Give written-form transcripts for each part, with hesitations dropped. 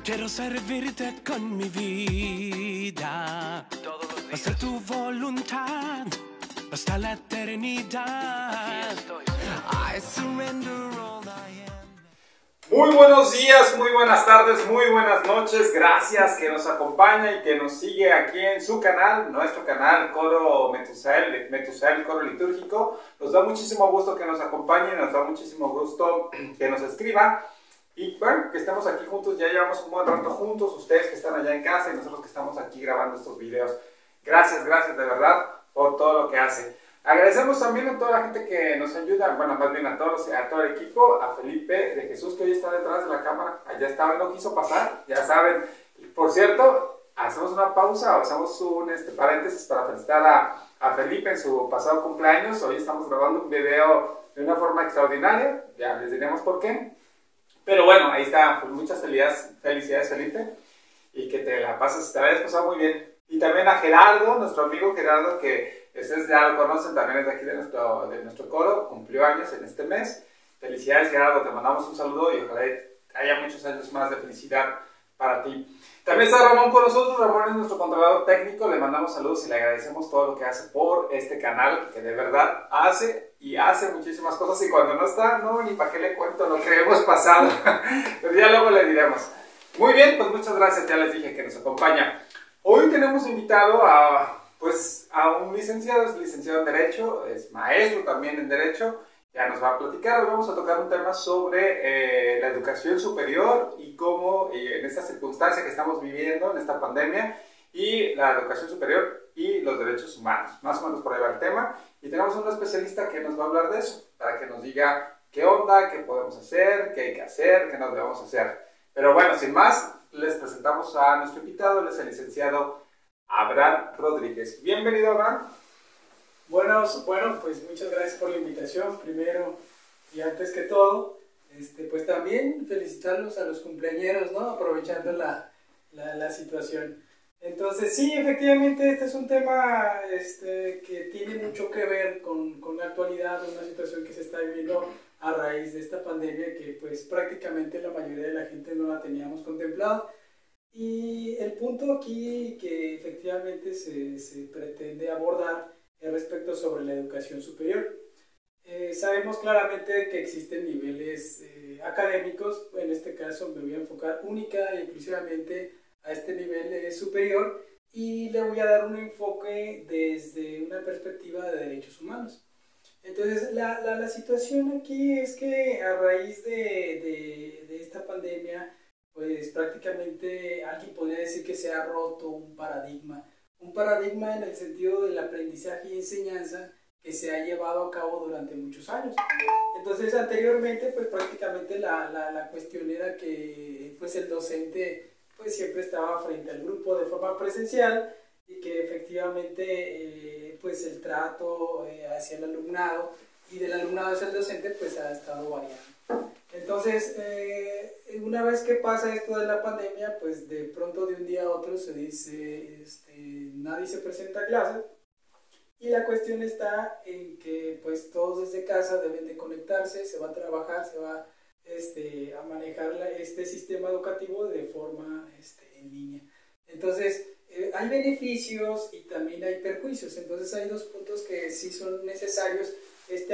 Quiero servirte con mi vida, hacer tu voluntad hasta la eternidad. I surrender all I am. Muy buenos días, muy buenas tardes, muy buenas noches. Gracias que nos acompaña y que nos sigue aquí en su canal, nuestro canal Coro Metusael Coro Litúrgico. Nos da muchísimo gusto que nos acompañe, nos da muchísimo gusto que nos escriba. Y bueno, que estemos aquí juntos, ya llevamos un buen rato juntos, ustedes que están allá en casa y nosotros que estamos aquí grabando estos videos. Gracias de verdad por todo lo que hace. Agradecemos también a toda la gente que nos ayuda, bueno, más bien a todo el equipo, a Felipe de Jesús, que hoy está detrás de la cámara, allá estaba, no quiso pasar, ya saben. Por cierto, hacemos una pausa, hacemos un paréntesis para felicitar a Felipe en su pasado cumpleaños. Hoy estamos grabando un video de una forma extraordinaria, ya les diremos por qué. Pero bueno, ahí está, pues muchas felicidades Felipe, y que te la pases, te la hayas pasado muy bien. Y también a Gerardo, nuestro amigo Gerardo, que ustedes ya lo conocen, también es de aquí de nuestro coro, cumplió años en este mes. Felicidades Gerardo, te mandamos un saludo y ojalá haya muchos años más de felicidad para ti. También está Ramón con nosotros. Ramón es nuestro controlador técnico, le mandamos saludos y le agradecemos todo lo que hace por este canal, que de verdad hace muchísimas cosas, y cuando no está, no, ni para qué le cuento lo que hemos pasado, pero ya luego le diremos. Muy bien, pues muchas gracias, ya les dije que nos acompaña. Hoy tenemos invitado a un licenciado, es licenciado en Derecho, es maestro también en Derecho, ya nos va a platicar. Hoy vamos a tocar un tema sobre la educación superior y cómo en esta circunstancia que estamos viviendo, en esta pandemia, y la educación superior y los derechos humanos. Más o menos por ahí va el tema. Y tenemos a un especialista que nos va a hablar de eso, para que nos diga qué onda, qué podemos hacer, qué hay que hacer, qué no debemos hacer. Pero bueno, sin más, les presentamos a nuestro invitado, él es el licenciado Abraham Rodríguez. Bienvenido, Abraham. Bueno, pues muchas gracias por la invitación, primero y antes que todo, pues también felicitarlos a los cumpleañeros, ¿no? Aprovechando la situación. Entonces, sí, efectivamente, este es un tema que tiene mucho que ver con la actualidad, una situación que se está viviendo a raíz de esta pandemia que pues prácticamente la mayoría de la gente no la teníamos contemplado. Y el punto aquí que efectivamente se pretende abordar es respecto sobre la educación superior. Sabemos claramente que existen niveles académicos, en este caso me voy a enfocar única e exclusivamente a este nivel superior, y le voy a dar un enfoque desde una perspectiva de derechos humanos. Entonces la situación aquí es que a raíz de esta pandemia, pues prácticamente alguien podría decir que se ha roto un paradigma en el sentido del aprendizaje y enseñanza que se ha llevado a cabo durante muchos años. Entonces anteriormente pues prácticamente la cuestión era que pues el docente pues siempre estaba frente al grupo de forma presencial, y que efectivamente pues el trato hacia el alumnado y del alumnado hacia el docente pues ha estado variando. Entonces una vez que pasa esto de la pandemia, pues de pronto de un día a otro se dice nadie se presenta a clase, y la cuestión está en que pues todos desde casa deben de conectarse, se va a trabajar, se va a manejar este sistema educativo de forma en línea. Entonces hay beneficios y también hay perjuicios. Entonces hay dos puntos que sí son necesarios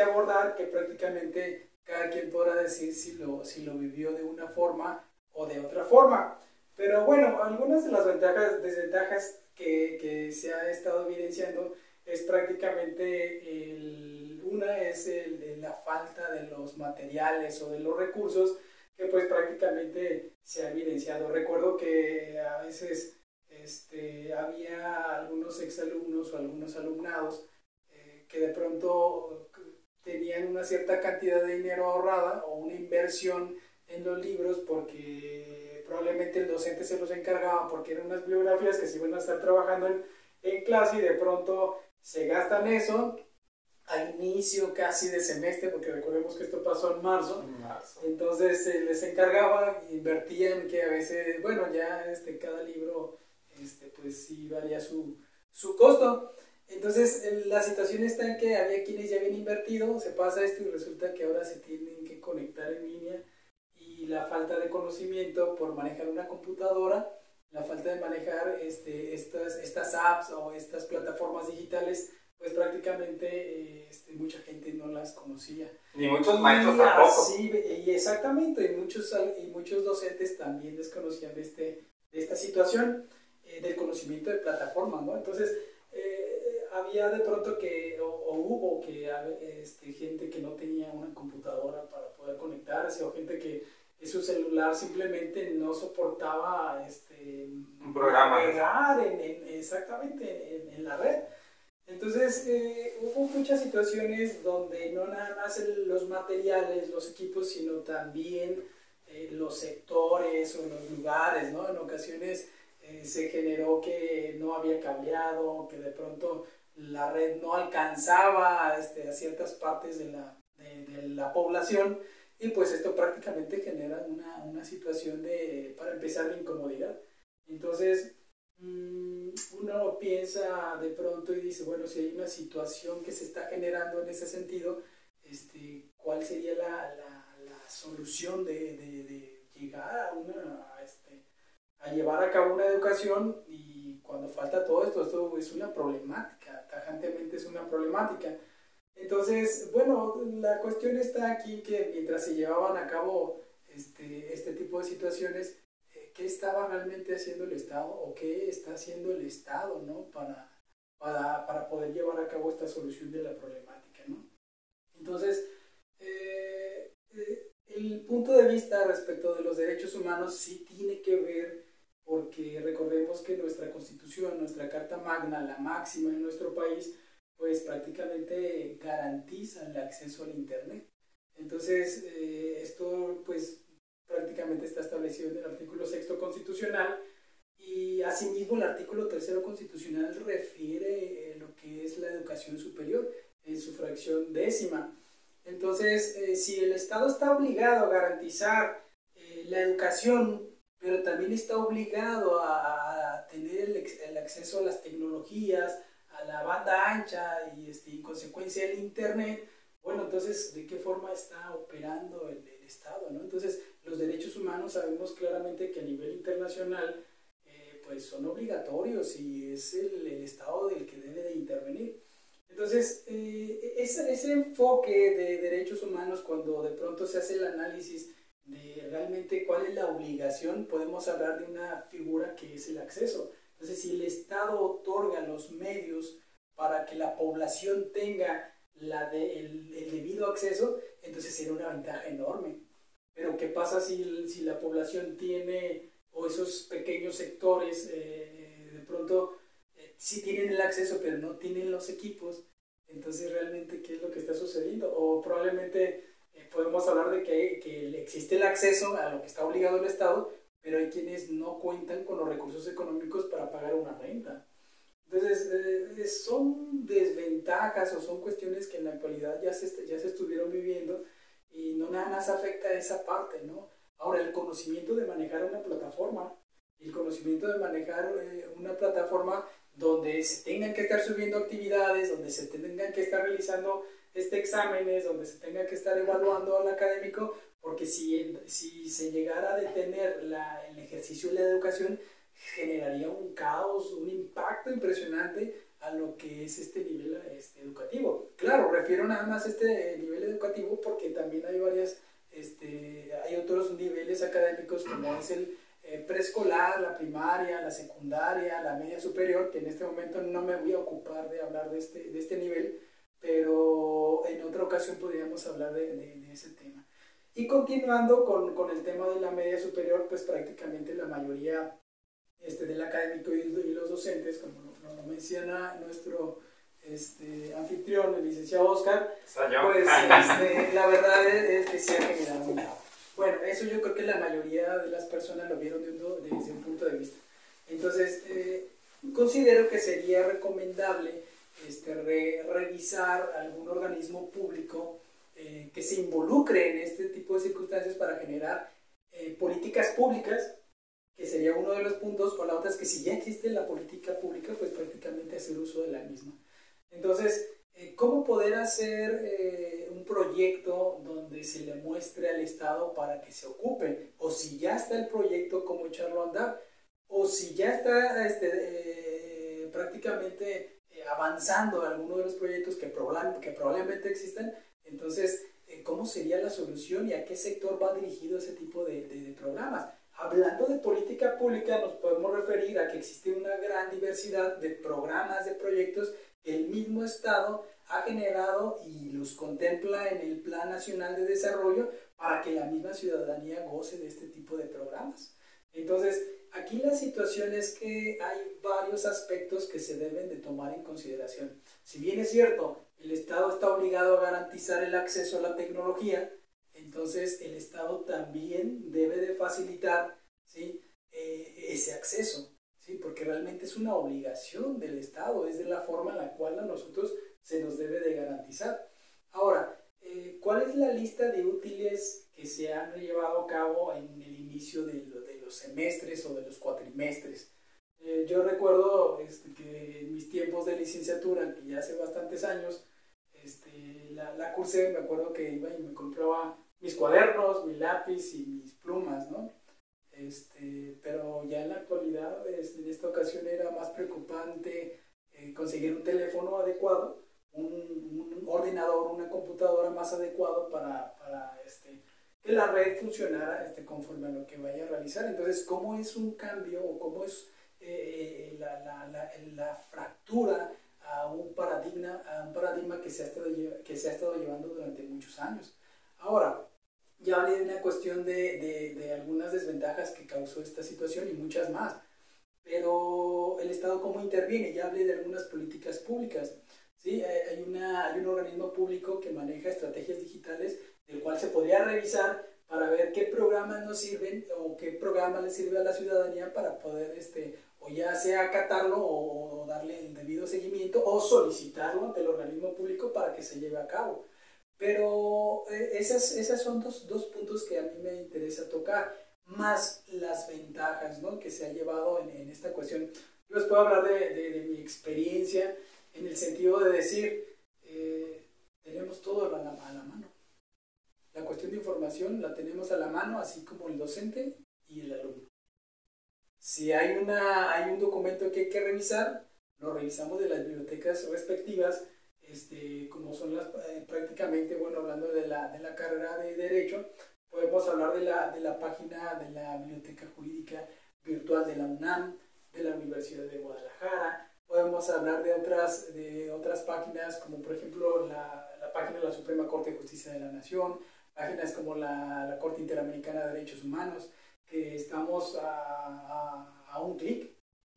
abordar, que prácticamente cada quien podrá decir si lo vivió de una forma o de otra forma. Pero bueno, algunas de las desventajas que se ha estado evidenciando es prácticamente una es la falta de los materiales o de los recursos, que pues prácticamente se ha evidenciado. Recuerdo que a veces había algunos exalumnos o algunos alumnados que de pronto tenían una cierta cantidad de dinero ahorrada o una inversión en los libros, porque probablemente el docente se los encargaba porque eran unas bibliografías que se iban a estar trabajando en clase, y de pronto se gastan eso al inicio casi de semestre, porque recordemos que esto pasó en marzo. Entonces les encargaba, invertían, que a veces, bueno, ya cada libro pues sí varía su costo. Entonces la situación está en que había quienes ya habían invertido, se pasa esto y resulta que ahora se tienen que conectar en línea, y la falta de conocimiento por manejar una computadora, la falta de manejar estas apps o estas plataformas digitales, pues prácticamente mucha gente no las conocía. Ni muchos maestros tampoco. Sí, y exactamente, y muchos docentes también desconocían de esta situación, del conocimiento de plataformas, ¿no? Entonces, había de pronto o hubo gente que no tenía una computadora para poder conectarse, o gente que su celular simplemente no soportaba un programa exactamente en la red. Entonces hubo muchas situaciones donde no nada más los materiales, los equipos, sino también los sectores o los lugares, ¿no? En ocasiones se generó que no había cableado, que de pronto la red no alcanzaba a ciertas partes de la población, y pues esto prácticamente genera una situación para empezar, de incomodidad. Entonces uno piensa de pronto y dice, bueno, si hay una situación que se está generando en ese sentido, ¿cuál sería la solución de llegar a llevar a cabo una educación? Y cuando falta todo esto es una problemática, tajantemente es una problemática. Entonces, bueno, la cuestión está aquí que mientras se llevaban a cabo este tipo de situaciones, ¿qué estaba realmente haciendo el Estado o qué está haciendo el Estado, ¿no? para poder llevar a cabo esta solución de la problemática, ¿no? Entonces, el punto de vista respecto de los derechos humanos sí tiene que ver, porque recordemos que nuestra Constitución, nuestra Carta Magna, la máxima en nuestro país, pues prácticamente garantiza el acceso al Internet. Entonces, esto pues prácticamente está establecido en el artículo 6º constitucional, y asimismo el artículo 3º constitucional refiere lo que es la educación superior en su fracción 10ª. Entonces, si el Estado está obligado a garantizar la educación, pero también está obligado a tener el acceso a las tecnologías, a la banda ancha y en consecuencia el Internet, bueno, entonces, ¿de qué forma está operando el Estado, ¿no? Entonces, los derechos humanos sabemos claramente que a nivel internacional pues son obligatorios, y es el Estado el que debe de intervenir. Entonces, ese enfoque de derechos humanos, cuando de pronto se hace el análisis de realmente cuál es la obligación, podemos hablar de una figura que es el acceso. Entonces, si el Estado otorga los medios para que la población tenga el debido acceso, entonces será una ventaja enorme. Pero ¿qué pasa si la población tiene, o esos pequeños sectores, de pronto sí tienen el acceso, pero no tienen los equipos? Entonces, ¿realmente qué es lo que está sucediendo? O probablemente podemos hablar de que existe el acceso a lo que está obligado el Estado, pero hay quienes no cuentan con los recursos económicos para pagar una renta. Entonces, son desventajas o son cuestiones que en la actualidad ya se estuvieron viviendo, y no nada más afecta a esa parte, ¿no? Ahora, el conocimiento de manejar una plataforma, el conocimiento de manejar una plataforma donde se tengan que estar subiendo actividades, donde se tengan que estar realizando exámenes, donde se tenga que estar evaluando al académico, porque si se llegara a detener el ejercicio de la educación, generaría un caos, un impacto impresionante a lo que es este nivel educativo. Claro, refiero nada más a este nivel educativo porque también hay hay otros niveles académicos, como es el preescolar, la primaria, la secundaria, la media superior, que en este momento no me voy a ocupar de hablar de este nivel, pero en otra ocasión podríamos hablar de ese tema. Y continuando con el tema de la media superior, pues prácticamente la mayoría del académico y los docentes, como lo menciona nuestro anfitrión, el licenciado Oscar, pues la verdad es que se ha generado un caos. Bueno, eso yo creo que la mayoría de las personas lo vieron desde un punto de vista. Entonces, considero que sería recomendable revisar algún organismo público que se involucre en este tipo de circunstancias para generar políticas públicas, que sería uno de los puntos, o la otra es que si ya existe la política pública, pues prácticamente hacer uso de la misma. Entonces, ¿cómo poder hacer un un proyecto donde se le muestre al Estado para que se ocupe, o si ya está el proyecto, cómo echarlo a andar, o si ya está prácticamente avanzando alguno de los proyectos que probablemente existen, entonces, ¿cómo sería la solución y a qué sector va dirigido ese tipo de programas? Hablando de política pública, nos podemos referir a que existe una gran diversidad de programas, de proyectos que el mismo Estado ha generado y los contempla en el Plan Nacional de Desarrollo para que la misma ciudadanía goce de este tipo de programas. Entonces, aquí la situación es que hay varios aspectos que se deben de tomar en consideración. Si bien es cierto, el Estado está obligado a garantizar el acceso a la tecnología, entonces el Estado también debe de facilitar, ¿sí?, ese acceso, ¿sí?, porque realmente es una obligación del Estado, es de la forma en la cual a nosotros se nos debe de garantizar. Ahora, ¿cuál es la lista de útiles que se han llevado a cabo en el inicio de los semestres o de los cuatrimestres? Yo recuerdo que en mis tiempos de licenciatura, que ya hace bastantes años, la cursé, me acuerdo que iba y me compraba mis cuadernos, mi lápiz y mis plumas, ¿no? Pero ya en la actualidad, en esta ocasión era más preocupante conseguir un teléfono adecuado, un ordenador, una computadora más adecuado para que la red funcionara conforme a lo que vaya a realizar. Entonces, ¿cómo es un cambio o cómo es la fractura a un paradigma que se ha estado llevando durante muchos años? Ahora, ya hablé de una cuestión de algunas desventajas que causó esta situación y muchas más, pero el Estado cómo interviene, ya hablé de algunas políticas públicas, ¿sí? Hay un organismo público que maneja estrategias digitales, del cual se podría revisar para ver qué programas nos sirven o qué programa le sirve a la ciudadanía para poder o ya sea acatarlo o darle el debido seguimiento o solicitarlo ante el organismo público para que se lleve a cabo. Pero esas son dos puntos que a mí me interesa tocar, más las ventajas, ¿no?, que se ha llevado en esta cuestión. Yo les puedo hablar de mi experiencia en el sentido de decir, tenemos todo a la mano. La cuestión de información la tenemos a la mano, así como el docente y el alumno. Si hay un documento que hay que revisar, lo revisamos de las bibliotecas respectivas, como son prácticamente, bueno, hablando de la carrera de Derecho, podemos hablar de la página de la Biblioteca Jurídica Virtual de la UNAM, de la Universidad de Guadalajara. Podemos hablar de otras páginas, como por ejemplo la página de la Suprema Corte de Justicia de la Nación, páginas como la Corte Interamericana de Derechos Humanos, que estamos a un clic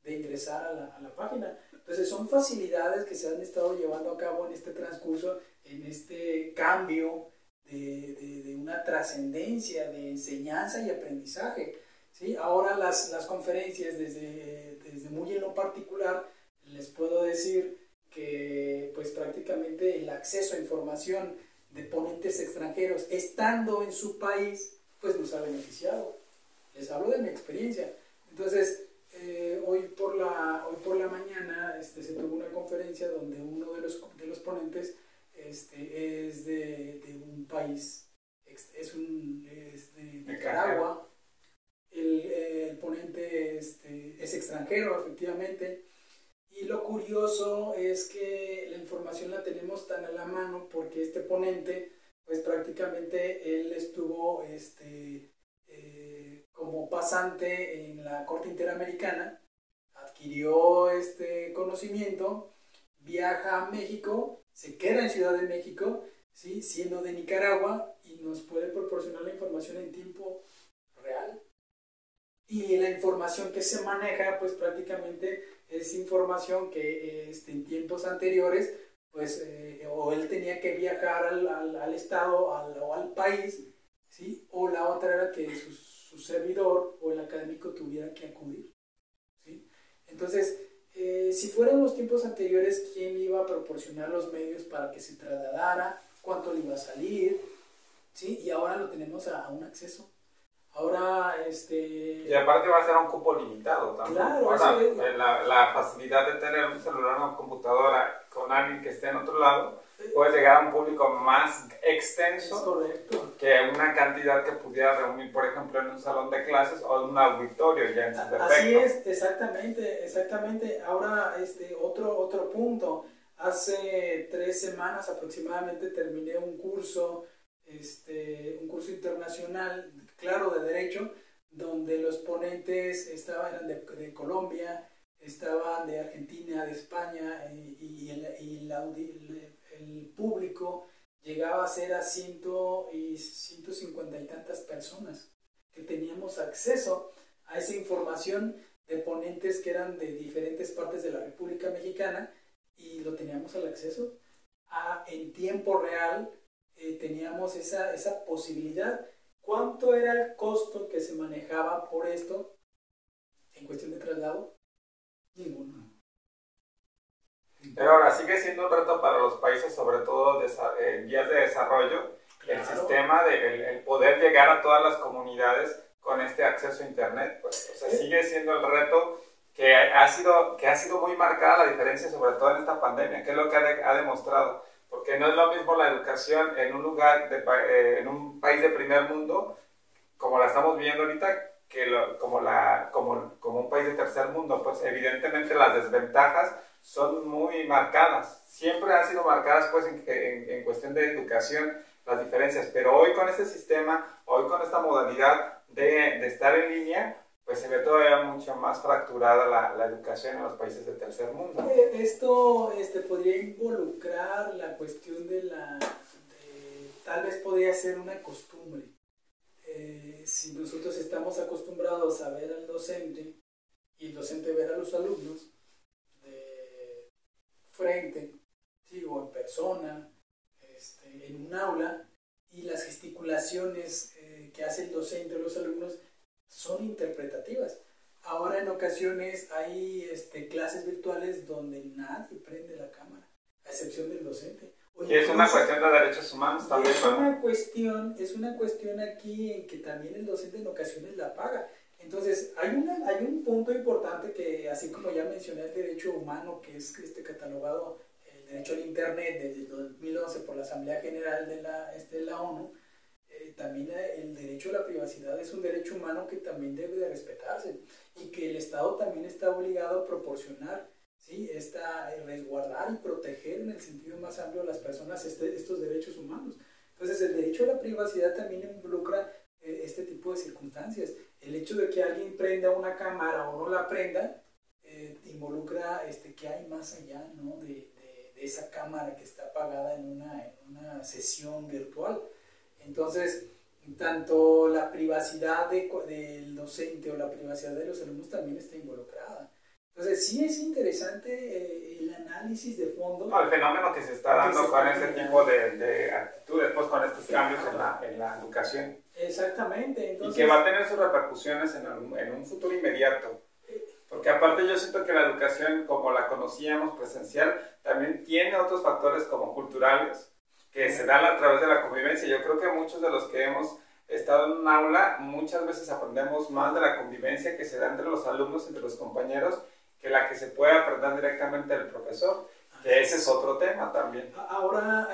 de ingresar a la página. Entonces son facilidades que se han estado llevando a cabo en este transcurso, en este cambio de una trascendencia de enseñanza y aprendizaje, ¿sí? Ahora las conferencias, desde muy en lo particular, les puedo decir que pues prácticamente el acceso a información de ponentes extranjeros estando en su país pues nos ha beneficiado. Les hablo de mi experiencia. Entonces hoy por la mañana se tuvo una conferencia donde uno de los ponentes es de un país, es de Nicaragua. El ponente es extranjero, efectivamente. Y lo curioso es que la información la tenemos tan a la mano porque este ponente, pues prácticamente él estuvo como pasante en la Corte Interamericana, adquirió este conocimiento, viaja a México, se queda en Ciudad de México, ¿sí?, siendo de Nicaragua, y nos puede proporcionar la información en tiempo real. Y la información que se maneja, pues prácticamente es información que en tiempos anteriores, pues, o él tenía que viajar al estado o al país, ¿sí?, o la otra era que su servidor o el académico tuviera que acudir, ¿sí? Entonces, si fueran los tiempos anteriores, ¿quién iba a proporcionar los medios para que se trasladara? ¿Cuánto le iba a salir? ¿Sí? Y ahora lo tenemos a un acceso. Ahora, Y aparte va a ser un cupo limitado también. Claro, ahora, la facilidad de tener un celular o una computadora con alguien que esté en otro lado, puedes llegar a un público más extenso que una cantidad que pudiera reunir, por ejemplo, en un salón de clases o en un auditorio ya en su defecto. Así es, exactamente. Ahora, otro punto. Hace 3 semanas aproximadamente terminé un curso internacional, claro, de Derecho, donde los ponentes eran de Colombia, estaban de Argentina, de España, y el público llegaba a ser a 150 y tantas personas, que teníamos acceso a esa información de ponentes que eran de diferentes partes de la República Mexicana, y lo teníamos al acceso en tiempo real. Teníamos esa posibilidad. ¿Cuánto era el costo que se manejaba por esto en cuestión de traslado? Ninguno. Pero ahora sigue siendo un reto para los países, sobre todo en vías de desarrollo, claro. El sistema el poder llegar a todas las comunidades con este acceso a internet, pues, o sea, sigue siendo el reto que ha sido muy marcada la diferencia, sobre todo en esta pandemia, que es lo que ha demostrado, porque no es lo mismo la educación en un lugar, en un país de primer mundo, como la estamos viendo ahorita, como un país de tercer mundo. Pues evidentemente las desventajas son muy marcadas, siempre han sido marcadas pues en cuestión de educación, las diferencias, pero hoy con este sistema, hoy con esta modalidad de estar en línea, pues se ve todavía mucho más fracturada la educación en los países del tercer mundo. Esto podría involucrar la cuestión tal vez podría ser una costumbre. Si nosotros estamos acostumbrados a ver al docente y el docente ver a los alumnos de frente, ¿sí? O en persona, en un aula, y las gesticulaciones que hace el docente o los alumnos son interpretativas. Ahora en ocasiones hay clases virtuales donde nadie prende la cámara, a excepción del docente. Y es una cuestión de derechos humanos también. Es una cuestión aquí en que también el docente en ocasiones la paga. Entonces hay un punto importante que, así como ya mencioné el derecho humano, que es catalogado el derecho al internet desde el 2011 por la Asamblea General de la ONU, también el derecho a la privacidad es un derecho humano que también debe de respetarse, y que el Estado también está obligado a proporcionar, ¿sí? Resguardar y proteger en el sentido más amplio a las personas estos derechos humanos. Entonces el derecho a la privacidad también involucra este tipo de circunstancias. El hecho de que alguien prenda una cámara o no la prenda involucra que hay más allá, ¿no? de esa cámara que está apagada en una sesión virtual. Entonces, tanto la privacidad del docente o la privacidad de los alumnos también está involucrada. Entonces, sí es interesante el análisis de fondo. No, el fenómeno que se está dando con este tipo de actitudes, pues con estos cambios en la educación. Exactamente. Entonces, y que va a tener sus repercusiones en un futuro inmediato. Porque aparte yo siento que la educación, como la conocíamos presencial, también tiene otros factores como culturales, que se dan a través de la convivencia. Yo creo que muchos de los que hemos estado en un aula, muchas veces aprendemos más de la convivencia que se da entre los alumnos, entre los compañeros, que la que se puede aprender directamente del profesor, que ese es otro tema también. Ahora,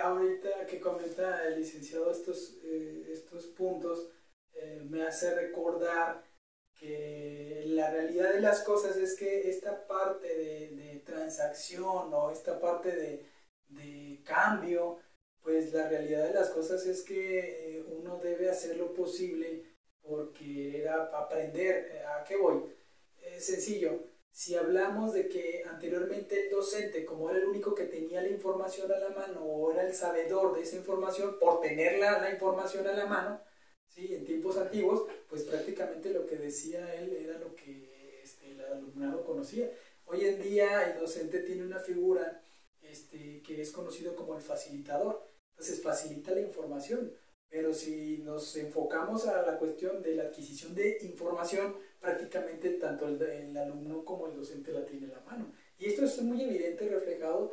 ahorita que comenta el licenciado estos puntos, me hace recordar que la realidad de las cosas es que esta parte de transacción o esta parte de cambio, pues la realidad de las cosas es que uno debe hacer lo posible porque era aprender. ¿A qué voy? Sencillo. Si hablamos de que anteriormente el docente, como era el único que tenía la información a la mano o era el sabedor de esa información por tener la información a la mano, ¿sí? En tiempos antiguos, pues prácticamente lo que decía él era lo que el alumnado conocía. Hoy en día el docente tiene una figura que es conocido como el facilitador. Entonces facilita la información, pero si nos enfocamos a la cuestión de la adquisición de información, prácticamente tanto el alumno como el docente la tiene a la mano. Y esto es muy evidente reflejado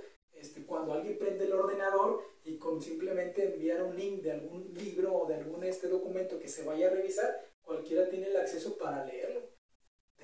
cuando alguien prende el ordenador y con simplemente enviar un link de algún libro o de algún documento que se vaya a revisar, cualquiera tiene el acceso para leerlo.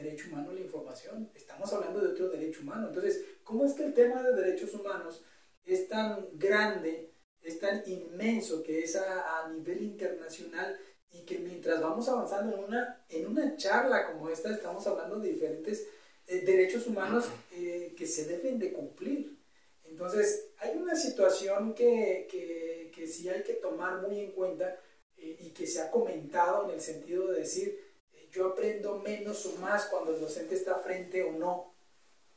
derecho humano a la información, estamos hablando de otro derecho humano. Entonces, ¿cómo es que el tema de derechos humanos es tan grande, es tan inmenso, que es a nivel internacional, y que mientras vamos avanzando en una charla como esta, estamos hablando de diferentes derechos humanos que se deben de cumplir? Entonces, hay una situación que sí hay que tomar muy en cuenta y que se ha comentado en el sentido de decir, yo aprendo menos o más cuando el docente está frente o no.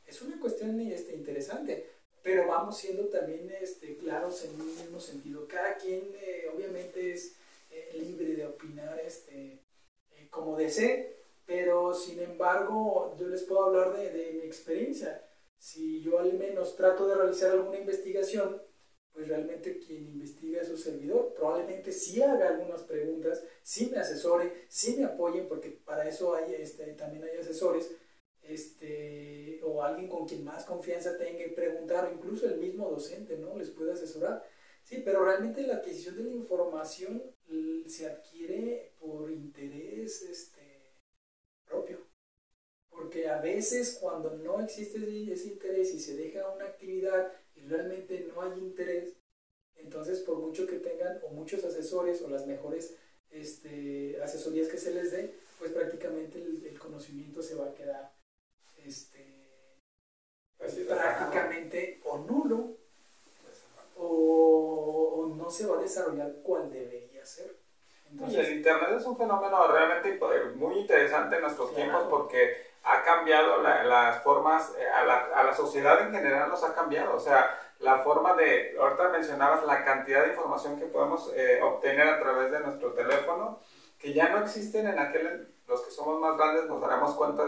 Es una cuestión interesante, pero vamos siendo también claros en un mismo sentido. Cada quien obviamente es libre de opinar como desee, pero sin embargo yo les puedo hablar de mi experiencia. Si yo al menos trato de realizar alguna investigación, pues realmente quien investiga es su servidor. Probablemente sí haga algunas preguntas, sí me asesore, sí me apoyen, porque para eso hay, también hay asesores, o alguien con quien más confianza tenga y preguntar, o incluso el mismo docente, ¿no? Les puede asesorar. Sí, pero realmente la adquisición de la información se adquiere por interés propio. Porque a veces cuando no existe ese interés y se deja una actividad y realmente no hay interés, entonces por mucho que tengan o muchos asesores o las mejores asesorías que se les dé, pues prácticamente el conocimiento se va a quedar prácticamente o nulo o no se va a desarrollar cual debería ser. Entonces, el Internet es un fenómeno realmente muy interesante en nuestros tiempos, porque ha cambiado las formas, a la sociedad en general nos ha cambiado. O sea, la forma ahorita mencionabas la cantidad de información que podemos obtener a través de nuestro teléfono, que ya no existen los que somos más grandes nos daremos cuenta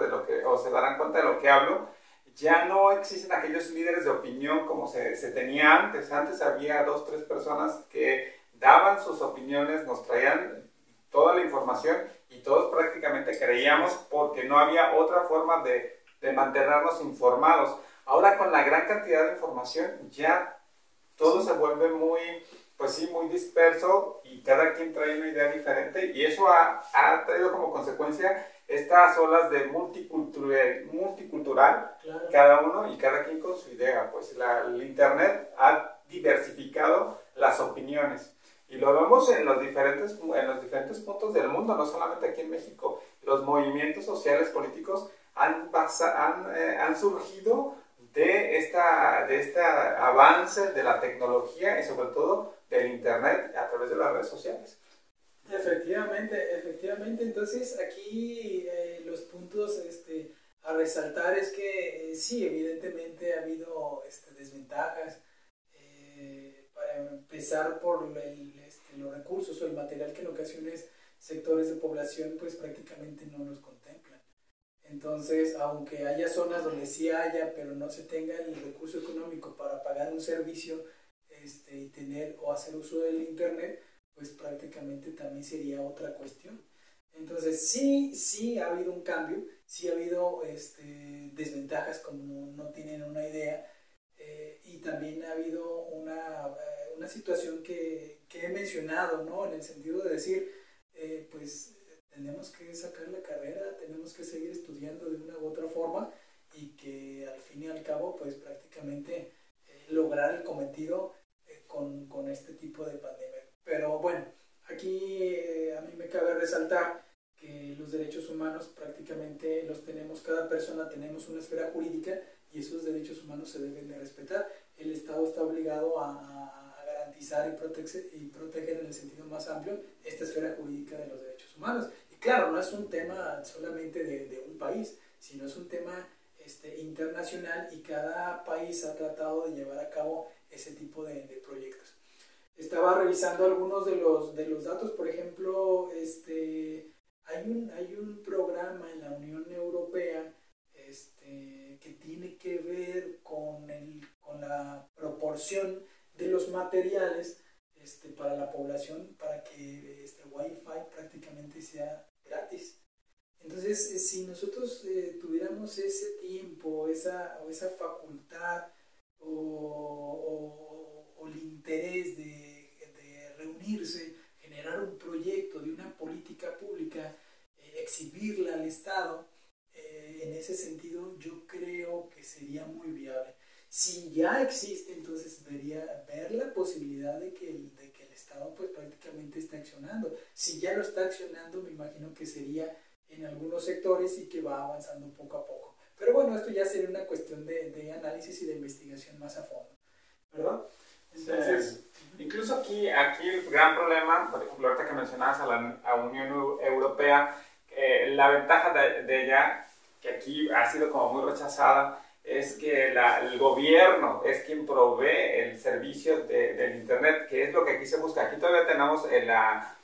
o se darán cuenta de lo que hablo. Ya no existen aquellos líderes de opinión como se tenía antes. Antes había 2, 3 personas que daban sus opiniones, nos traían toda la información y todos prácticamente creíamos, porque no había otra forma de mantenernos informados. Ahora, con la gran cantidad de información, ya todo se vuelve muy disperso y cada quien trae una idea diferente, y eso ha traído como consecuencia estas olas de multicultural, claro. Cada uno y cada quien con su idea. Pues el Internet ha diversificado las opiniones. Y lo vemos en los diferentes puntos del mundo, no solamente aquí en México. Los movimientos sociales políticos han surgido de este avance de la tecnología y sobre todo del Internet a través de las redes sociales. Efectivamente. Entonces aquí los puntos a resaltar es que sí, evidentemente ha habido desventajas. Para empezar por los recursos o el material que en ocasiones sectores de población pues prácticamente no los contemplan. Entonces, aunque haya zonas donde sí haya, pero no se tenga el recurso económico para pagar un servicio y tener o hacer uso del Internet, pues prácticamente también sería otra cuestión. Entonces, sí ha habido un cambio, sí ha habido desventajas como no tienen una idea. Y también ha habido una situación que he mencionado, ¿no? En el sentido de decir, pues tenemos que sacar la carrera, tenemos que seguir estudiando de una u otra forma, y que al fin y al cabo, pues prácticamente lograr el cometido con este tipo de pandemia. Pero bueno, aquí a mí me cabe resaltar que los derechos humanos prácticamente los tenemos, cada persona tenemos una esfera jurídica, y esos derechos humanos se deben de respetar. El Estado está obligado a garantizar y proteger en el sentido más amplio esta esfera jurídica de los derechos humanos. Y claro, no es un tema solamente de un país, sino es un tema internacional, y cada país ha tratado de llevar a cabo ese tipo de proyectos. Estaba revisando algunos de los datos. Por ejemplo, hay un programa en la Unión Europea que tiene que ver con la proporción de los materiales para la población, para que Wi-Fi prácticamente sea gratis. Entonces, si nosotros tuviéramos ese tiempo, esa facultad o el interés de reunirse, generar un proyecto de una política pública, exhibirla al Estado, posibilidad de que el Estado pues prácticamente está accionando. Si ya lo está accionando, me imagino que sería en algunos sectores y que va avanzando poco a poco. Pero bueno, esto ya sería una cuestión de análisis y de investigación más a fondo, ¿verdad? Entonces, sí. Incluso aquí el gran problema, por ejemplo, ahorita que mencionabas a la Unión Europea, la ventaja de ella, que aquí ha sido como muy rechazada, es que el gobierno es quien provee el servicio del Internet, que es lo que aquí se busca. Aquí todavía tenemos ya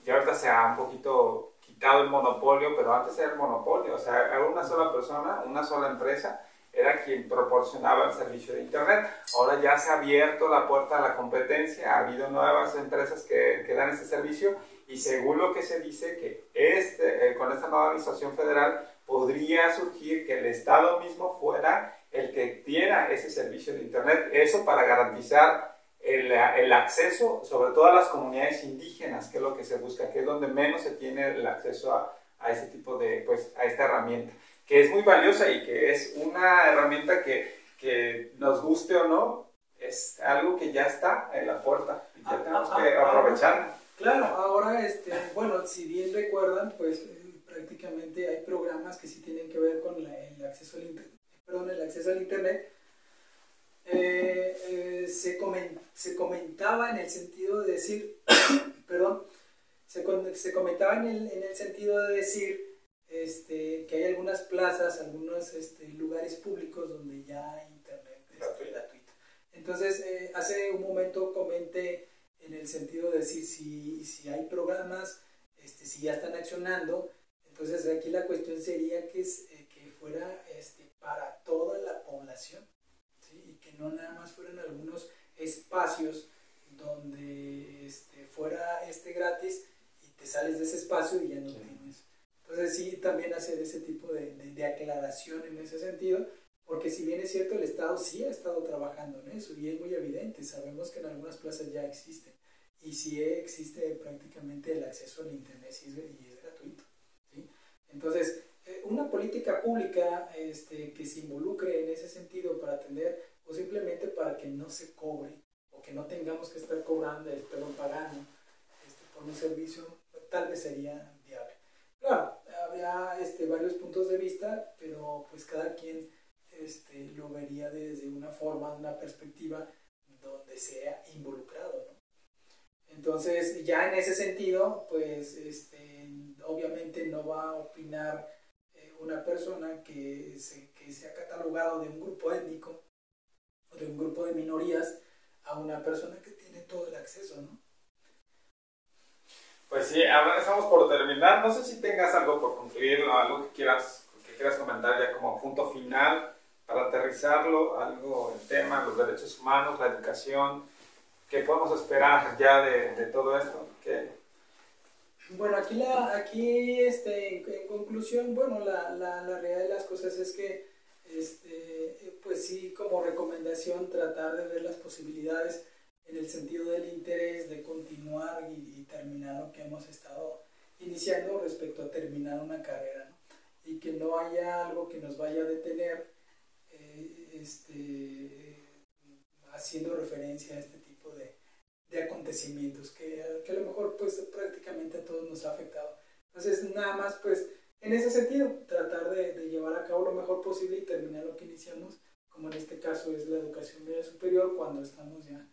ahorita se ha un poquito quitado el monopolio, pero antes era el monopolio, o sea, era una sola persona, una sola empresa, era quien proporcionaba el servicio de Internet. Ahora ya se ha abierto la puerta a la competencia, ha habido nuevas empresas que dan ese servicio, y según lo que se dice, que con esta nueva administración federal podría surgir que el Estado mismo fuera el que diera ese servicio de Internet. Eso para garantizar el acceso, sobre todo a las comunidades indígenas, que es lo que se busca, que es donde menos se tiene el acceso a ese tipo de, pues, a esta herramienta, que es muy valiosa y que es una herramienta que nos guste o no, es algo que ya está en la puerta y ya tenemos que aprovecharla. Claro, ahora, bueno, si bien recuerdan, pues prácticamente hay programas que sí tienen que ver con el acceso al Internet, el acceso al Internet. Se comentaba en el sentido de decir, perdón, se comentaba en el sentido de decir que hay algunas plazas, algunos lugares públicos donde ya hay Internet gratuito. Entonces, hace un momento comenté en el sentido de decir si hay programas, si ya están accionando. Entonces aquí la cuestión sería que fuera para toda la población, ¿sí? Y que no nada más fueran algunos espacios donde fuera gratis y te sales de ese espacio y ya no tienes. Entonces sí, también hacer ese tipo de aclaración en ese sentido, porque si bien es cierto, el Estado sí ha estado trabajando en eso y es muy evidente. Sabemos que en algunas plazas ya existen y sí existe prácticamente el acceso al Internet y es gratuito, ¿sí? Entonces, una política pública que se involucre en ese sentido para atender, o simplemente para que no se cobre o que no tengamos que estar cobrando, pagando por un servicio, tal vez sería viable. Claro, habría varios puntos de vista, pero pues cada quien lo vería desde una forma, una perspectiva donde sea involucrado, ¿no? Entonces, ya en ese sentido, pues obviamente no va a opinar una persona que se ha catalogado de un grupo étnico o de un grupo de minorías a una persona que tiene todo el acceso, ¿no? Pues sí, ahora estamos por terminar. No sé si tengas algo por concluir, algo que quieras comentar ya como punto final para aterrizarlo, algo, el tema, los derechos humanos, la educación. ¿Qué podemos esperar ya de todo esto? Bueno, aquí en conclusión, bueno, la realidad de las cosas es que, pues sí, como recomendación, tratar de ver las posibilidades en el sentido del interés de continuar y terminar lo que hemos estado iniciando respecto a terminar una carrera, ¿no? Y que no haya algo que nos vaya a detener haciendo referencia a este tipo de acontecimientos que a lo mejor pues prácticamente a todos nos ha afectado. Entonces nada más pues en ese sentido tratar de llevar a cabo lo mejor posible y terminar lo que iniciamos, como en este caso es la educación media superior, cuando estamos ya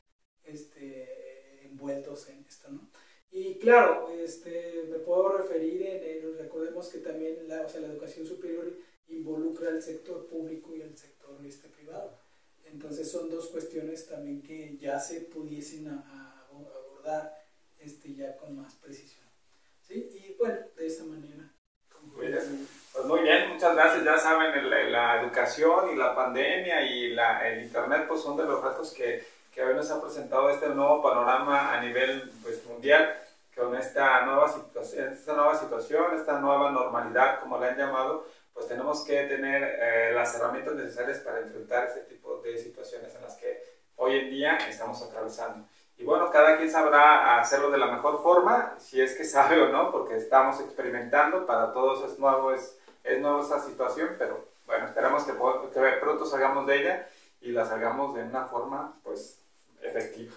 envueltos en esto, ¿no? Y claro, me puedo referir recordemos que también la educación superior involucra al sector público y al sector privado. Entonces son dos cuestiones también que ya se pudiesen abordar ya con más precisión, ¿sí? Y bueno, de esa manera. Pues muy bien, muchas gracias. Ya saben, la educación y la pandemia y el Internet pues son de los retos que hoy nos ha presentado este nuevo panorama a nivel pues, mundial, con esta nueva situación, esta nueva normalidad, como la han llamado. Pues tenemos que tener las herramientas necesarias para enfrentar este tipo de situaciones en las que hoy en día estamos atravesando. Y bueno, cada quien sabrá hacerlo de la mejor forma, si es que sabe o no, porque estamos experimentando, para todos es nuevo esta situación, pero bueno, esperamos que pronto salgamos de ella y la salgamos de una forma pues efectiva.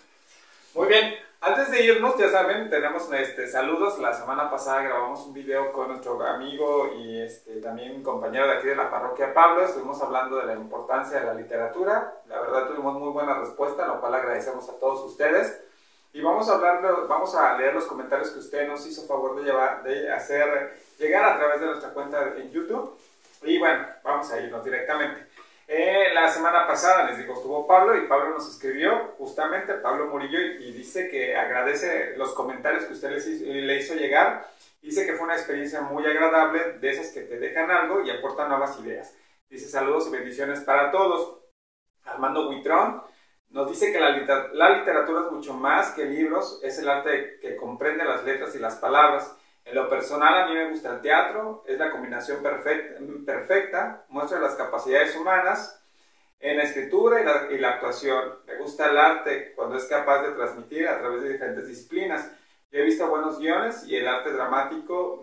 bien, antes de irnos, ya saben, tenemos saludos. La semana pasada grabamos un video con nuestro amigo y también compañero de aquí de la parroquia Pablo. Estuvimos hablando de la importancia de la literatura. La verdad tuvimos muy buena respuesta, lo cual agradecemos a todos ustedes. Y vamos a leer los comentarios que usted nos hizo favor de hacer llegar a través de nuestra cuenta en YouTube. Y bueno, vamos a irnos directamente. La semana pasada, les digo, estuvo Pablo y Pablo nos escribió, justamente Pablo Murillo, y dice que agradece los comentarios que usted le hizo llegar. Dice que fue una experiencia muy agradable, de esas que te dejan algo y aportan nuevas ideas. Dice saludos y bendiciones para todos. Armando Huitrón nos dice que la literatura es mucho más que libros, es el arte que comprende las letras y las palabras. En lo personal, a mí me gusta el teatro, es la combinación perfecta, muestra las capacidades humanas en la escritura y la actuación. Me gusta el arte cuando es capaz de transmitir a través de diferentes disciplinas. Yo he visto buenos guiones y en el arte dramático,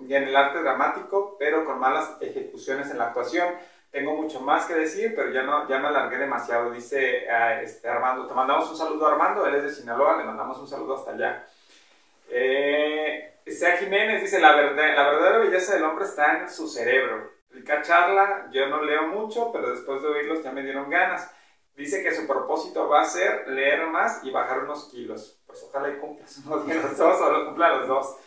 pero con malas ejecuciones en la actuación. Tengo mucho más que decir, pero ya me alargué demasiado, dice Armando. Te mandamos un saludo, Armando, él es de Sinaloa, le mandamos un saludo hasta allá. Sea Jiménez dice, la verdadera belleza del hombre está en su cerebro. Rica charla, yo no leo mucho, pero después de oírlos ya me dieron ganas. Dice que su propósito va a ser leer más y bajar unos kilos. Pues ojalá y cumplas uno de los dos, o lo cumpla los dos.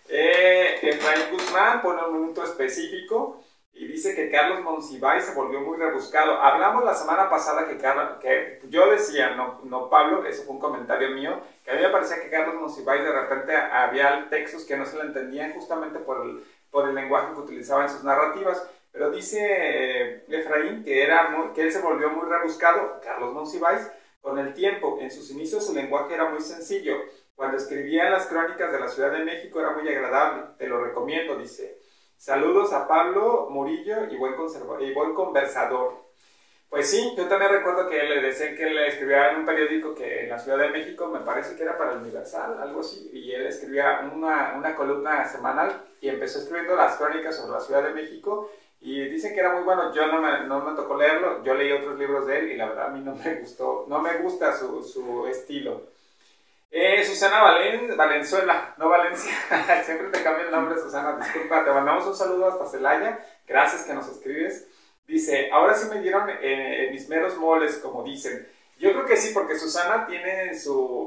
Efraín Guzmán pone un minuto específico y dice que Carlos Monsiváis se volvió muy rebuscado. Hablamos la semana pasada que yo decía, no Pablo, eso fue un comentario mío, que a mí me parecía que Carlos Monsiváis de repente había textos que no se le entendían justamente por el lenguaje que utilizaba en sus narrativas. Pero dice Efraín que él se volvió muy rebuscado, Carlos Monsiváis, con el tiempo. En sus inicios su lenguaje era muy sencillo. Cuando escribía las crónicas de la Ciudad de México era muy agradable. Te lo recomiendo, dice. Saludos a Pablo Murillo y buen conversador. Pues sí, yo también recuerdo que le decían que él escribía en un periódico que en la Ciudad de México, me parece que era para el Universal, algo así, y él escribía una columna semanal y empezó escribiendo las crónicas sobre la Ciudad de México y dicen que era muy bueno. Yo no me tocó leerlo, yo leí otros libros de él y la verdad a mí no me gustó, no me gusta su estilo. Susana Valenzuela, no Valencia, siempre te cambio el nombre, Susana, disculpa, te mandamos un saludo hasta Celaya, gracias que nos escribes. Dice, ahora sí me dieron mis meros moles, como dicen. Yo creo que sí, porque Susana tiene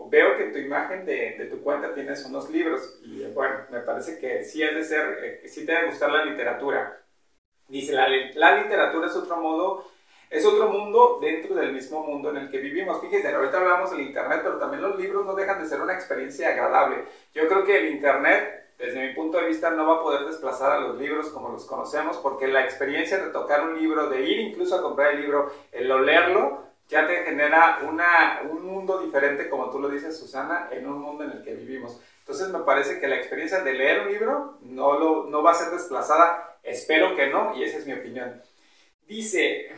veo que en tu imagen de tu cuenta tienes unos libros, y bueno, me parece que sí es de ser, sí te debe gustar la literatura. Dice, la literatura es otro mundo dentro del mismo mundo en el que vivimos. Fíjense, ahorita hablamos del internet, pero también los libros no dejan de ser una experiencia agradable. Yo creo que el internet, desde mi punto de vista, no va a poder desplazar a los libros como los conocemos, porque la experiencia de tocar un libro, de ir incluso a comprar el libro, el olerlo, ya te genera un mundo diferente, como tú lo dices, Susana, en un mundo en el que vivimos. Entonces me parece que la experiencia de leer un libro no va a ser desplazada, espero que no, y esa es mi opinión. Dice,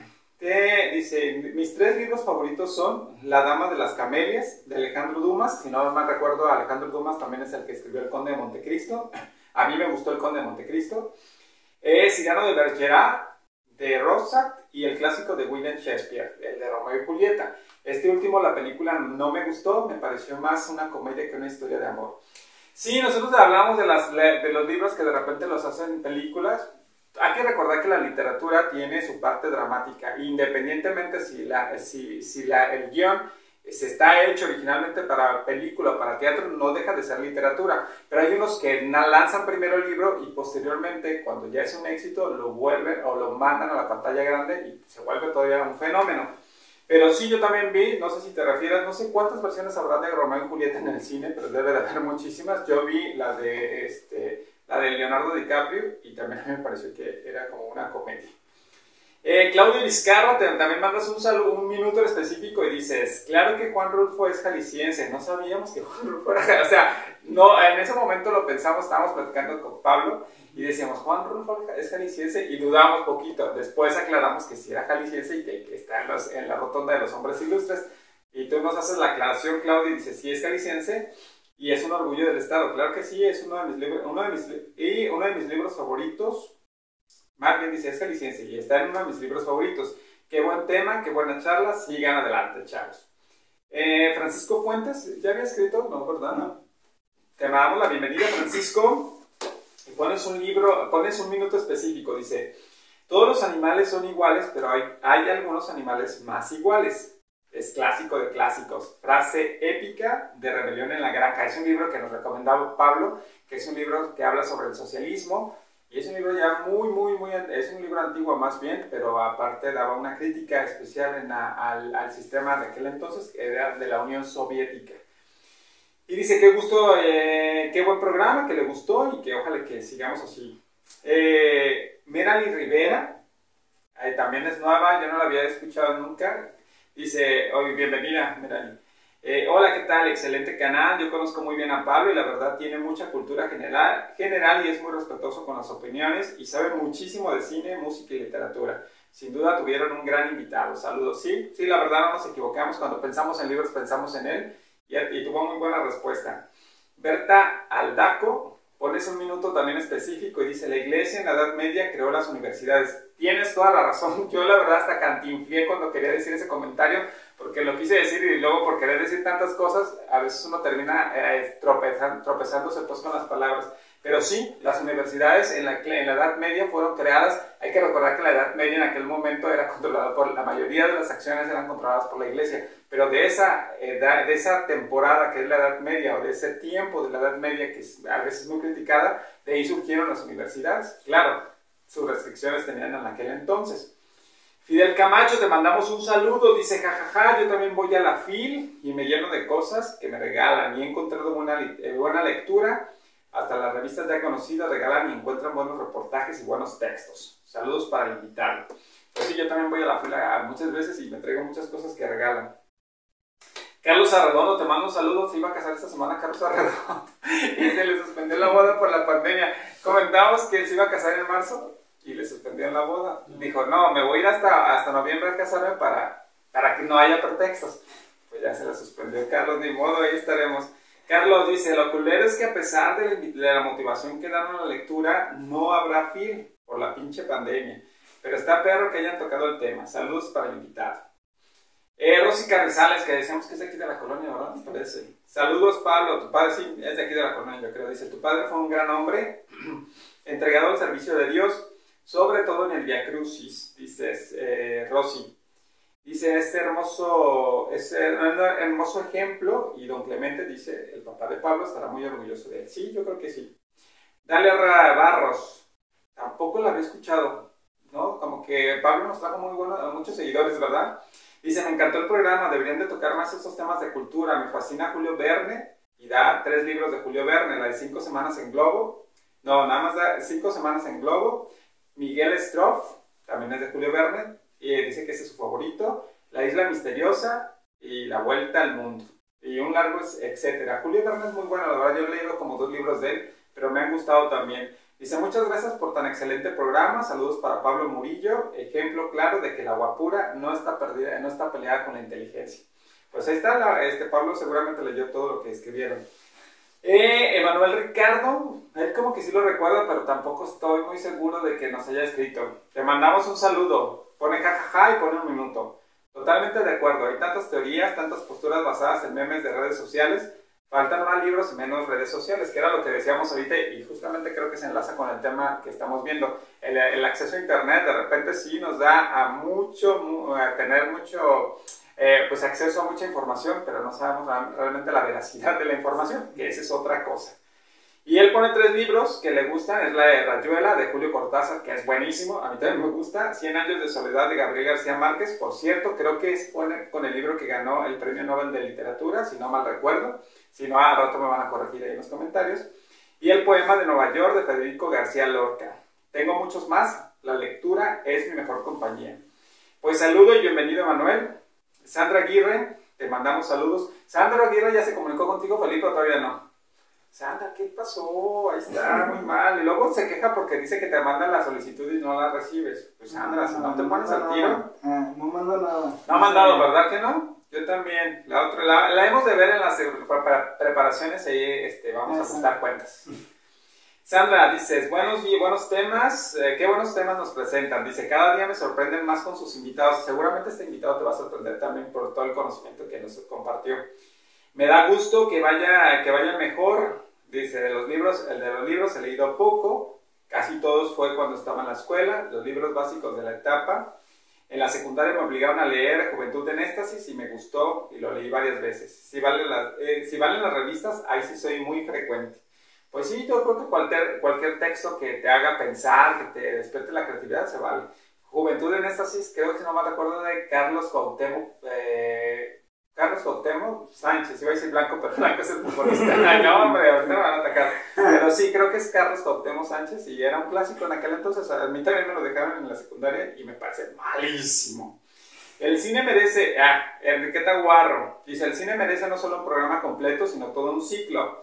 mis 3 libros favoritos son La Dama de las Camelias, de Alejandro Dumas. Si no me recuerdo, Alejandro Dumas también es el que escribió El Conde de Montecristo. A mí me gustó El Conde de Montecristo. Cyrano de Bergerac, de Rorschach, y el clásico de William Shakespeare, el de Romeo y Julieta. Este último, la película no me gustó, me pareció más una comedia que una historia de amor. Sí, nosotros hablamos de los libros que de repente los hacen películas. Hay que recordar que la literatura tiene su parte dramática, independientemente si el guión se está hecho originalmente para película o para teatro, no deja de ser literatura. Pero hay unos que lanzan primero el libro y posteriormente, cuando ya es un éxito, lo vuelven o lo mandan a la pantalla grande y se vuelve todavía un fenómeno. Pero sí, yo también vi, no sé si te refieres, no sé cuántas versiones habrá de Romeo y Julieta en el cine, pero debe de haber muchísimas. Yo vi la de Leonardo DiCaprio y también a mí me pareció que era como una comedia. Claudio Vizcarra, también mandas un minuto específico y dices, claro que Juan Rulfo es jalisciense. No sabíamos que Juan Rulfo era jalisciense, o sea, no, en ese momento lo pensamos, estábamos platicando con Pablo y decíamos, Juan Rulfo es jalisciense, y dudamos poquito. Después aclaramos que sí era jalisciense y que está en la rotonda de los hombres ilustres, y tú nos haces la aclaración, Claudio, y dices, sí es jalisciense y es un orgullo del estado. Claro que sí, es uno de mis libros favoritos. Más bien dice, es jalisciense y está en uno de mis libros favoritos. Qué buen tema, qué buena charla, sigan adelante, chavos. Francisco Fuentes, ¿ya había escrito? No, ¿verdad? No. Te damos la bienvenida, Francisco. Y pones un minuto específico. Dice, todos los animales son iguales, pero hay algunos animales más iguales. Es clásico de clásicos. Frase épica de Rebelión en la Granja. Es un libro que nos recomendaba Pablo, que es un libro que habla sobre el socialismo. Y es un libro ya es un libro antiguo más bien, pero aparte daba una crítica especial al sistema de aquel entonces, que era de la Unión Soviética. Y dice, qué gusto, qué buen programa, que le gustó y que ojalá que sigamos así. Merali Rivera, también es nueva, yo no la había escuchado nunca. Dice, bienvenida, Merali. Hola, ¿qué tal? Excelente canal. Yo conozco muy bien a Pablo y la verdad tiene mucha cultura general y es muy respetuoso con las opiniones y sabe muchísimo de cine, música y literatura. Sin duda tuvieron un gran invitado. Saludos. Sí, la verdad no nos equivocamos. Cuando pensamos en libros, pensamos en él y tuvo muy buena respuesta. Berta Aldaco, pones un minuto también específico y dice, la iglesia en la Edad Media creó las universidades. Tienes toda la razón. Yo la verdad hasta cantinflé cuando quería decir ese comentario, porque lo quise decir y luego por querer decir tantas cosas, a veces uno termina tropezándose pues con las palabras. Pero sí, las universidades en la Edad Media fueron creadas. Hay que recordar que la Edad Media en aquel momento era controlada por, la mayoría de las acciones eran controladas por la iglesia, pero de esa temporada que es la Edad Media, o de ese tiempo de la Edad Media que es a veces muy criticada, de ahí surgieron las universidades. Claro, sus restricciones tenían en aquel entonces. Fidel Camacho, te mandamos un saludo, dice, jajaja, yo también voy a la FIL y me lleno de cosas que me regalan y he encontrado buena lectura, hasta las revistas ya conocidas regalan y encuentran buenos reportajes y buenos textos. Saludos para el invitado. Pues sí, yo también voy a la FIL muchas veces y me traigo muchas cosas que regalan. Carlos Arredondo, te mando un saludo, se iba a casar esta semana Carlos Arredondo y se le suspendió la boda por la pandemia. Comentábamos que él se iba a casar en marzo y le suspendieron la boda. Dijo, no, me voy a ir hasta noviembre a casarme para que no haya pretextos. Pues ya se la suspendió Carlos, ni modo, ahí estaremos. Carlos dice, lo culero es que a pesar de la motivación que dan a la lectura, no habrá FIL por la pinche pandemia. Pero está perro que hayan tocado el tema. Saludos para el invitado. Rosy Carrizales, que decíamos que es de aquí de la colonia, ¿verdad? Parece. Saludos, Pablo. Tu padre sí es de aquí de la colonia, yo creo. Dice, tu padre fue un gran hombre, entregado al servicio de Dios, sobre todo en el Via Crucis, dices, Rosy. Dice, este hermoso ejemplo, y don Clemente dice, el papá de Pablo estará muy orgulloso de él. Sí, yo creo que sí. Dalia Barros, tampoco la había escuchado, ¿no? Como que Pablo nos trajo muchos seguidores, ¿verdad? Dice, me encantó el programa, deberían de tocar más estos temas de cultura, me fascina Julio Verne, y da 3 libros de Julio Verne, la de 5 semanas en Globo, no, nada más da 5 semanas en Globo. Miguel Stroff, también es de Julio Verne, y dice que ese es su favorito, La Isla Misteriosa y La Vuelta al Mundo, y un largo etcétera. Julio Verne es muy bueno, la verdad yo he leído como 2 libros de él, pero me han gustado también. Dice, muchas gracias por tan excelente programa, saludos para Pablo Murillo, ejemplo claro de que la guapura no está peleada con la inteligencia. Pues ahí está, Pablo seguramente leyó todo lo que escribieron. Emanuel Ricardo, él como que sí lo recuerda, pero tampoco estoy muy seguro de que nos haya escrito. Te mandamos un saludo, pone jajaja y pone un minuto. Totalmente de acuerdo, hay tantas teorías, tantas posturas basadas en memes de redes sociales, faltan más libros y menos redes sociales, que era lo que decíamos ahorita y justamente creo que se enlaza con el tema que estamos viendo. El acceso a internet de repente sí nos da a tener mucho... pues acceso a mucha información, pero no sabemos realmente la veracidad de la información, que esa es otra cosa. Y él pone 3 libros que le gustan, es la de Rayuela, de Julio Cortázar, que es buenísimo, a mí también me gusta, 100 años de soledad, de Gabriel García Márquez, por cierto, creo que es con el libro que ganó el Premio Nobel de Literatura, si no mal recuerdo, si no, al rato me van a corregir ahí en los comentarios, y el poema de Nueva York, de Federico García Lorca. Tengo muchos más, la lectura es mi mejor compañía. Pues saludo y bienvenido, Manuel. Sandra Aguirre, te mandamos saludos. Sandra Aguirre ya se comunicó contigo, Felipe, o todavía no. Sandra, ¿qué pasó? Ahí está, muy mal. Y luego se queja porque dice que te mandan la solicitud y no la recibes. Pues Sandra, si no te pones al tiro. No manda nada. No ha mandado, ¿verdad que no? Yo también. La hemos de ver en las preparaciones, ahí vamos a ajustar cuentas. Sandra, dices, buenos temas, qué buenos temas nos presentan. Dice, cada día me sorprenden más con sus invitados. Seguramente este invitado te va a sorprender también por todo el conocimiento que nos compartió. Me da gusto que vaya mejor. Dice, el de los libros he leído poco, casi todos fue cuando estaba en la escuela, los libros básicos de la etapa. En la secundaria me obligaron a leer Juventud en Éxtasis y me gustó y lo leí varias veces. Si valen las revistas, ahí sí soy muy frecuente. Pues sí, yo creo que cualquier texto que te haga pensar, que te despierte la creatividad, se vale. Juventud en Éxtasis, creo que si no me recuerdo, de Carlos Cuauhtémoc Sánchez, iba a decir Blanco, pero Blanco es el futbolista. Ay, no, hombre, ahorita me van a atacar. Pero sí, creo que es Carlos Cuauhtémoc Sánchez y era un clásico en aquel entonces. A mí también me lo dejaron en la secundaria y me parece malísimo. El cine merece, Enriqueta Guarro, dice, el cine merece no solo un programa completo, sino todo un ciclo.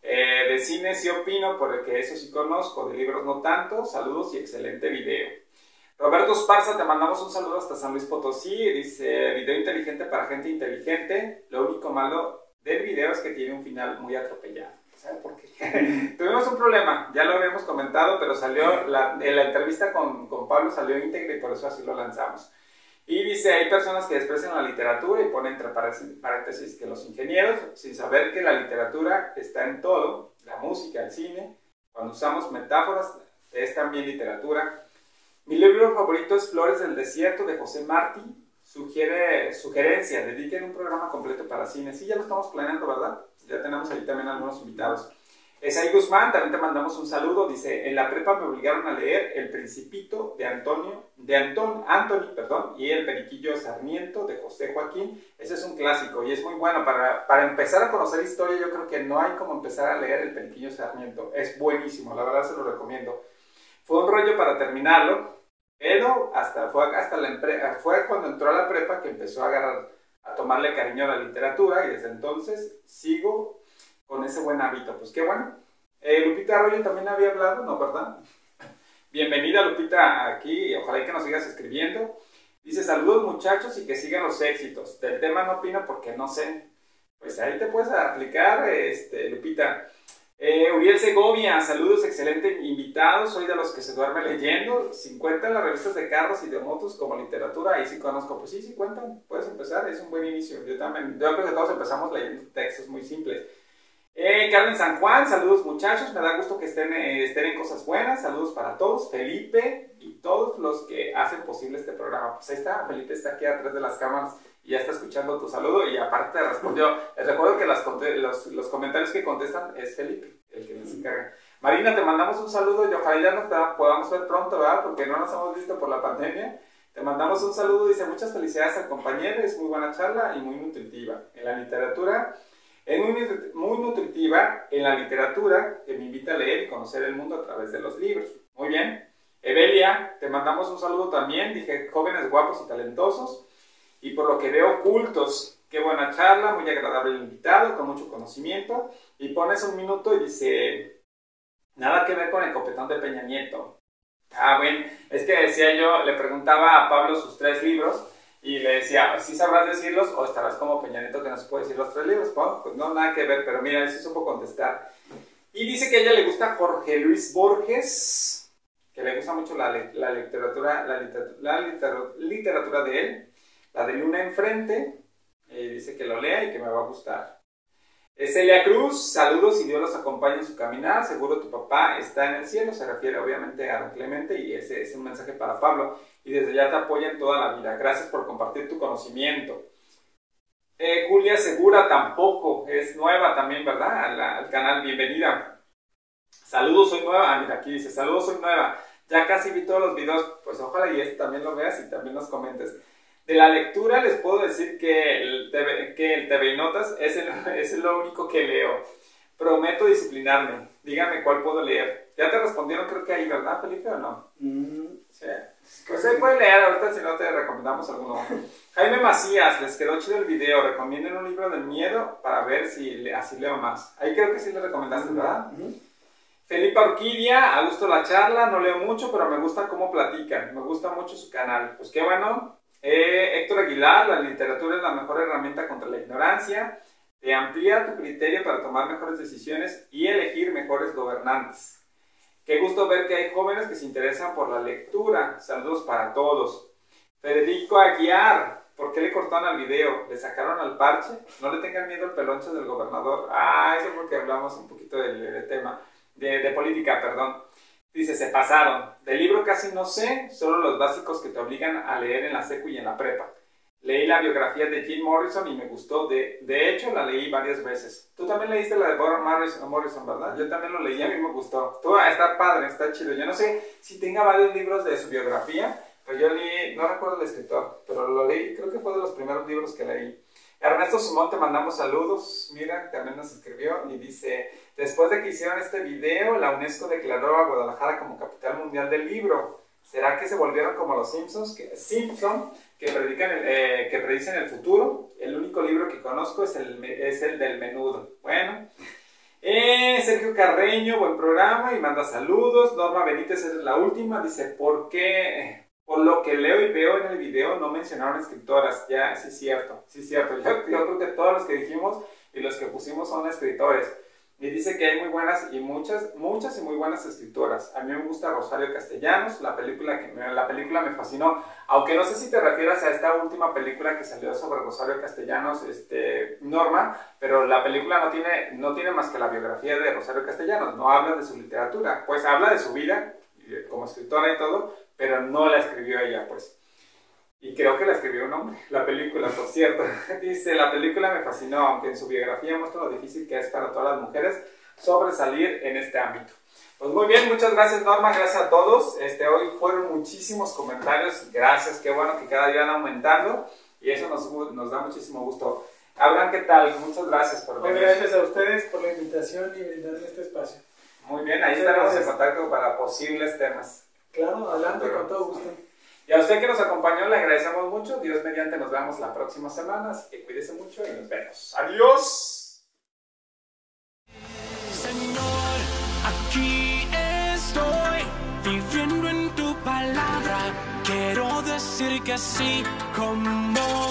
De cine sí opino, porque eso sí conozco, de libros no tanto. Saludos y excelente video. Roberto Esparza, te mandamos un saludo hasta San Luis Potosí. Dice, video inteligente para gente inteligente. Lo único malo del video es que tiene un final muy atropellado. ¿Sabe por qué? Tuvimos un problema, ya lo habíamos comentado, pero salió, la entrevista con Pablo salió íntegra y por eso así lo lanzamos. Y dice, hay personas que desprecian la literatura y ponen entre paréntesis que los ingenieros, sin saber que la literatura está en todo, la música, el cine, cuando usamos metáforas, es también literatura. Mi libro favorito es Flores del Desierto, de José Martí. Sugerencia, dediquen un programa completo para cine. Sí, ya lo estamos planeando, ¿verdad? Ya tenemos ahí también algunos invitados. Esaí Guzmán, también te mandamos un saludo. Dice, en la prepa me obligaron a leer El Principito de Anthony, y El Periquillo Sarmiento de José Joaquín. Ese es un clásico y es muy bueno. Para empezar a conocer historia, yo creo que no hay como empezar a leer El Periquillo Sarmiento. Es buenísimo, la verdad se lo recomiendo. Fue un rollo para terminarlo, pero fue cuando entró a la prepa que empezó a tomarle cariño a la literatura y desde entonces sigo con ese buen hábito. Pues qué bueno. Lupita Arroyo también había hablado, ¿no, verdad? Bienvenida, Lupita, aquí y ojalá que nos sigas escribiendo. Dice, saludos muchachos y que sigan los éxitos. Del tema no opino porque no sé. Pues ahí te puedes aplicar, Lupita. Uriel Segovia, saludos, excelente invitado. Soy de los que se duerme leyendo. 50 en las revistas de carros y de motos como literatura, ahí sí conozco. Pues sí cuentan, puedes empezar, es un buen inicio. Yo creo que todos empezamos leyendo textos muy simples. Carmen San Juan, saludos muchachos, me da gusto que estén en cosas buenas. Saludos para todos, Felipe y todos los que hacen posible este programa. Pues ahí está, Felipe está aquí atrás de las cámaras y ya está escuchando tu saludo y aparte te respondió. Les recuerdo que los comentarios que contestan es Felipe, el que nos encarga. Marina, te mandamos un saludo y ojalá ya nos podamos ver pronto, ¿verdad? Porque no nos hemos visto por la pandemia. Te mandamos un saludo, dice, muchas felicidades al compañero, es muy buena charla y muy nutritiva. En la literatura, es muy nutritiva en la literatura que me invita a leer y conocer el mundo a través de los libros. Muy bien. Evelia, te mandamos un saludo también, dije, jóvenes guapos y talentosos. Y por lo que veo, cultos. Qué buena charla, muy agradable el invitado, con mucho conocimiento. Y pones un minuto y dice, nada que ver con el copetón de Peña Nieto. Bueno, es que decía yo, le preguntaba a Pablo sus 3 libros y le decía, ¿sí sabrás decirlos o estarás como Peña Nieto que no se puede decir los 3 libros? Pues no, nada que ver, pero mira, él sí supo contestar. Y dice que a ella le gusta Jorge Luis Borges, que le gusta mucho la literatura de él. La de Luna Enfrente, dice que lo lea y que me va a gustar. Celia Cruz, saludos y Dios los acompañe en su caminar. Seguro tu papá está en el cielo. Se refiere obviamente a don Clemente y ese es un mensaje para Pablo. Y desde ya te apoya en toda la vida. Gracias por compartir tu conocimiento. Julia Segura tampoco, es nueva también, ¿verdad? Al canal, bienvenida. Saludos, soy nueva. Mira, aquí dice, saludos, soy nueva. Ya casi vi todos los videos, pues ojalá y este también lo veas y también nos comentes. De la lectura les puedo decir que el TV y Notas es lo único que leo. Prometo disciplinarme. Díganme cuál puedo leer. Ya te respondieron, creo que ahí, ¿verdad, Felipe, o no? Sí. Pues se puede leer ahorita, si no te recomendamos alguno. Jaime Macías, les quedó chido el video. Recomienden un libro del miedo para ver si así leo más. Ahí creo que sí le recomendaste, ¿verdad? Felipe Orquídea, a gusto la charla. No leo mucho, pero me gusta cómo platican. Me gusta mucho su canal. Pues qué bueno. Héctor Aguilar, la literatura es la mejor herramienta contra la ignorancia, te amplía tu criterio para tomar mejores decisiones y elegir mejores gobernantes. Qué gusto ver que hay jóvenes que se interesan por la lectura. Saludos para todos. Federico Aguiar, ¿por qué le cortaron al video? ¿Le sacaron al parche? No le tengan miedo al peloncho del gobernador. Eso porque hablamos un poquito del tema, de política, perdón. Dice, se pasaron. Del libro casi no sé, solo los básicos que te obligan a leer en la secu y en la prepa. Leí la biografía de Jim Morrison y me gustó. De hecho, la leí varias veces. Tú también leíste la de Morrison, ¿verdad? Yo también lo leí, a mí me gustó. Está padre, está chido. Yo no sé si tenga varios libros de su biografía, pero yo leí, no recuerdo el escritor, pero lo leí, creo que fue de los primeros libros que leí. Ernesto Sumón, te mandamos saludos. Mira, también nos escribió y dice, después de que hicieron este video, la UNESCO declaró a Guadalajara como capital mundial del libro. ¿Será que se volvieron como los Simpsons que predicen el futuro? El único libro que conozco es el del Menudo. Bueno, Sergio Carreño, buen programa y manda saludos. Norma Benítez es la última, dice, ¿por qué? Por lo que leo y veo en el video no mencionaron escritoras. Ya, sí es cierto. Yo creo que todos los que dijimos y los que pusimos son escritores. Y dice que hay muy buenas y muchas y muy buenas escritoras. A mí me gusta Rosario Castellanos, la película me fascinó. Aunque no sé si te refieres a esta última película que salió sobre Rosario Castellanos, Norma, pero la película no tiene más que la biografía de Rosario Castellanos, no habla de su literatura. Pues habla de su vida como escritora y todo, pero no la escribió ella, pues. Y creo que la escribió un hombre, la película, por cierto. Dice, la película me fascinó, aunque en su biografía muestra lo difícil que es para todas las mujeres sobresalir en este ámbito. Pues muy bien, muchas gracias Norma, gracias a todos. Hoy fueron muchísimos comentarios, gracias, qué bueno que cada día van aumentando y eso nos da muchísimo gusto. Abraham, ¿qué tal? Muchas gracias por venir. Gracias a ustedes por la invitación y brindarme este espacio. Muy bien, ahí estaremos en contacto para posibles temas. Claro, adelante, con todo gusto. Y a usted que nos acompañó le agradecemos mucho. Dios mediante nos vemos la próxima semana. Así que cuídese mucho y nos vemos. ¡Adiós! Señor, aquí estoy viviendo en tu palabra. Quiero decir que sí como